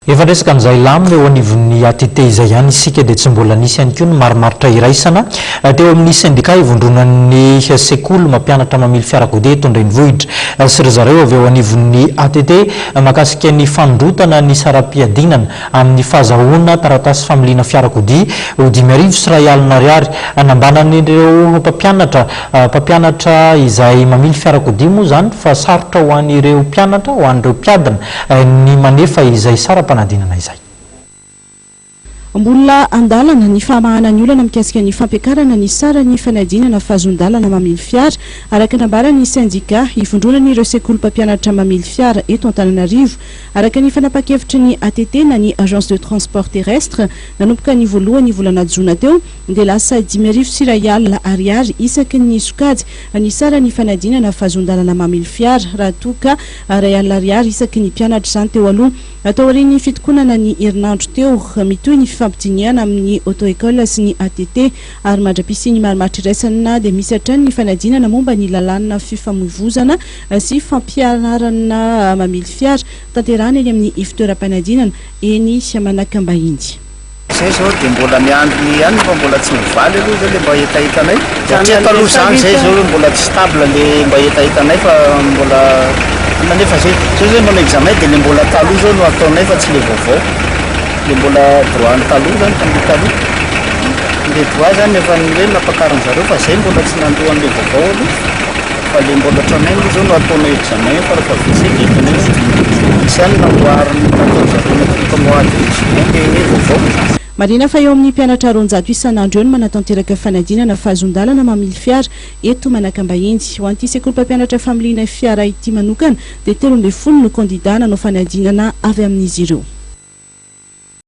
Efa resaka amin'izay lamina eo anivon'ny ATT izay ihany isika dia tsy mbola nisy ihany koa ny marimaritra iraisana teo amin'ny syndicat ivondronan'ny sekoly mampianatra mamily fiarakodia eto an-drenivohitra sy ry zareo avy eo anivon'ny ATT mahakasika ny fanondrotana ny saram-piadinana amin'ny fahazahoana taratasy familiana fiarakodia ho 5,000 ariary anambanan'ireo mpampianatra izay mamily fiarakodia moa zany fa sarotra ho an'ireo mpianatra ho an'ireo mpiadana ny manefa izay sara-panadinana izay. Mbola andalana ny famahana ny olana mikasika ny fampiakarana ny sara ny fanadinana fahazon-dalana mamily fiara araka nambarany syndicat ifondronany ireo sekoly mpampianatra mamily fiara eto Antananarivo araka ny fanapa-kevitra ny ATT na ny agence de transport terrestre nanomboka ny voalohany volana Jona teo dia lasa 10,000 ariary isaky ny sokajy ny sara ny fanadinana fahazon-dalana mamily fiara raha toka R1 ariary isaky ny mpianatra izany teo aloha atao ny fitokonana ny herinandro teo mitoy ny fampidiniana amin'ny auto-école sy ny ATT ary mandrapisy ny marimaritra iraisana dia misy hatrany ny fanadinana momba ny lalàna fifamoivoizana sy fampianarana mamily fiara tanterahana eny amin'ny ifitoeram-panadinana eny Manakambahiny. Zay zao dia mbola miandry ihany fa mbola tsy mivaly aloha zay le mba hitahitanay satria taloha zany zay zao mbola tsy stable le mba hitahitanay fa mbola nefa zay manao examen dia le mbola taloha zao no ataonay fa tsy le vaovao le mbola droit ny taloha zany tamby taloha le droit zany efa ny hoe napakarany zareo fa zay mbola tsy nandohan'le vaovao aloha fa le mbola tranay moa zao no ataonay examen fa rehefa vitsy ekenay sy any namboariny tatao zareo natoloka moady le vaovao. Marina fa eo amin'ny mpianatra 200 isan'andro eo no manatanteraka fanadinana fahazon-dalana mamily fiara eto Manakambahiny. Ho an'ity sekoly mpampianatra familiana fiara ity manokana dia 13 no kandidana no fanadinana avy amin'izy ireo.